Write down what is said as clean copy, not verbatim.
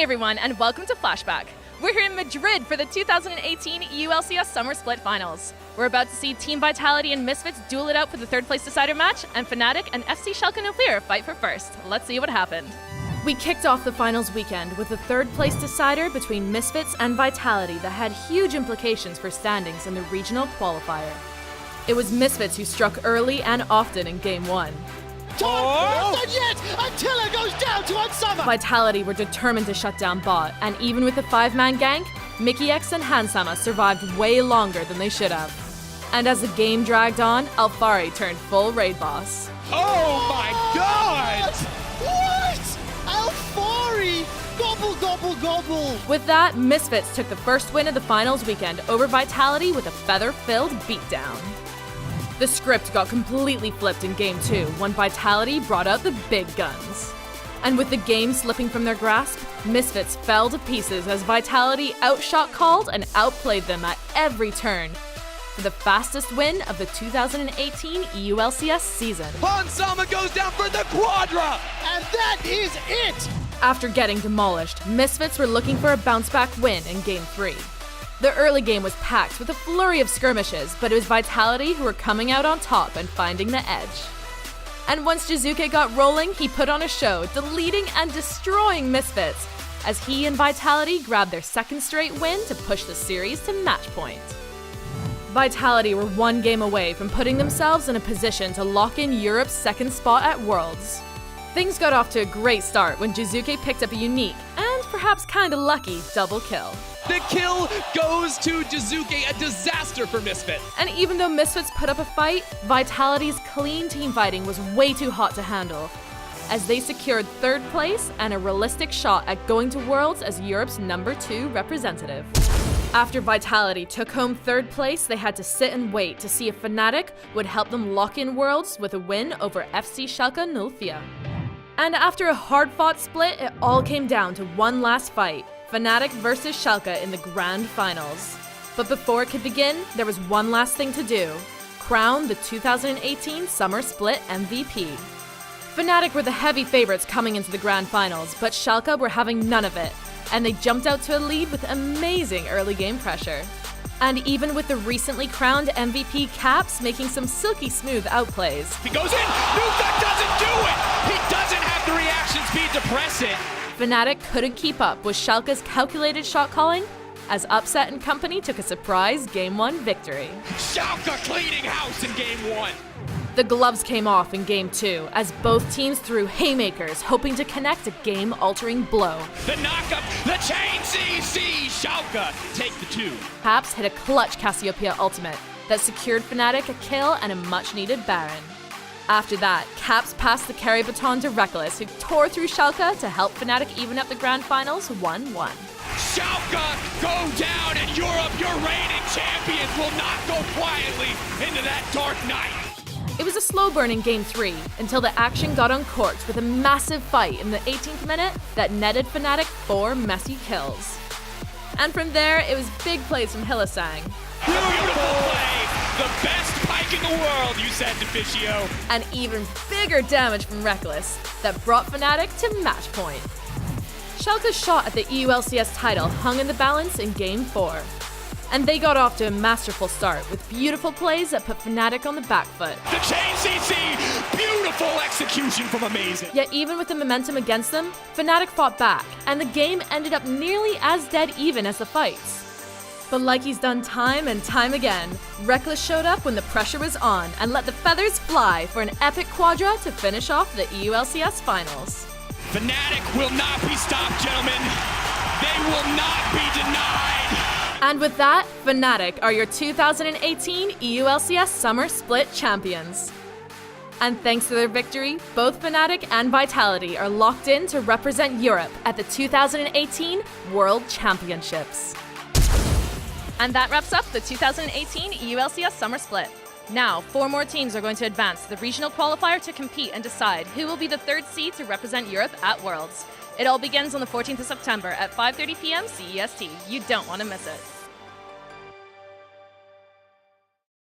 Hey everyone, and welcome to Flashback. We're here in Madrid for the 2018 EU LCS Summer Split Finals. We're about to see Team Vitality and Misfits duel it out for the third place decider match, and Fnatic and FC Schalke 04 fight for first. Let's see what happened. We kicked off the finals weekend with the third place decider between Misfits and Vitality that had huge implications for standings in the regional qualifier. It was Misfits who struck early and often in Game 1. Not done yet! Attila goes down to Unsummer! Vitality were determined to shut down bot, and even with the 5-man gank, Mickey X and Hansama survived way longer than they should have. And as the game dragged on, Alfari turned full raid boss. Oh my god! What? Alfari! Gobble, gobble, gobble! With that, Misfits took the first win of the finals weekend over Vitality with a feather-filled beatdown. The script got completely flipped in Game 2 when Vitality brought out the big guns. And with the game slipping from their grasp, Misfits fell to pieces as Vitality outshot-called and outplayed them at every turn for the fastest win of the 2018 EU LCS season. Hansama goes down for the quadra! And that is it! After getting demolished, Misfits were looking for a bounce-back win in Game 3. The early game was packed with a flurry of skirmishes, but it was Vitality who were coming out on top and finding the edge. And once Jizuke got rolling, he put on a show, deleting and destroying Misfits, as he and Vitality grabbed their second straight win to push the series to match point. Vitality were one game away from putting themselves in a position to lock in Europe's second spot at Worlds. Things got off to a great start when Jizuke picked up a unique, and perhaps kinda lucky, double kill. The kill goes to Jizuke, a disaster for Misfit. And even though Misfits put up a fight, Vitality's clean team fighting was way too hot to handle, as they secured third place and a realistic shot at going to Worlds as Europe's #2 representative. After Vitality took home third place, they had to sit and wait to see if Fnatic would help them lock in Worlds with a win over FC Schalke 04. And after a hard-fought split, it all came down to one last fight, Fnatic versus Schalke in the Grand Finals. But before it could begin, there was one last thing to do: crown the 2018 Summer Split MVP. Fnatic were the heavy favorites coming into the Grand Finals, but Schalke were having none of it, and they jumped out to a lead with amazing early game pressure. And even with the recently crowned MVP Caps making some silky smooth outplays. He goes in! Nuka doesn't do it! He doesn't have the reaction speed to press it! Fnatic couldn't keep up with Schalke's calculated shot calling, as Upset and company took a surprise Game 1 victory. Schalke cleaning house in Game 1! The gloves came off in Game 2, as both teams threw haymakers, hoping to connect a game-altering blow. The knockup, the chain CC! Schalke take the 2. Caps hit a clutch Cassiopeia ultimate that secured Fnatic a kill and a much-needed Baron. After that, Caps passed the carry baton to Reckless, who tore through Schalke to help Fnatic even up the Grand Finals 1-1. Schalke go down in Europe! Your reigning champions will not go quietly into that dark night! It was a slow burn in Game 3, until the action got uncorked with a massive fight in the 18th minute that netted Fnatic 4 messy kills. And from there, it was big plays from Hylissang. Beautiful play! The best pike in the world, you said, Deficio. And even bigger damage from Reckless that brought Fnatic to match point. Schalke's shot at the EU LCS title hung in the balance in Game 4. And they got off to a masterful start with beautiful plays that put Fnatic on the back foot. The chain CC! Beautiful execution from Amazing! Yet even with the momentum against them, Fnatic fought back, and the game ended up nearly as dead even as the fights. But like he's done time and time again, Reckless showed up when the pressure was on and let the feathers fly for an epic quadra to finish off the EU LCS Finals. Fnatic will not be stopped, gentlemen! They will not be denied! And with that, Fnatic are your 2018 EU LCS Summer Split champions. And thanks to their victory, both Fnatic and Vitality are locked in to represent Europe at the 2018 World Championships. And that wraps up the 2018 EU LCS Summer Split. Now, 4 more teams are going to advance to the regional qualifier to compete and decide who will be the 3rd seed to represent Europe at Worlds. It all begins on the 14th of September at 5:30 p.m. CEST. You don't want to miss it.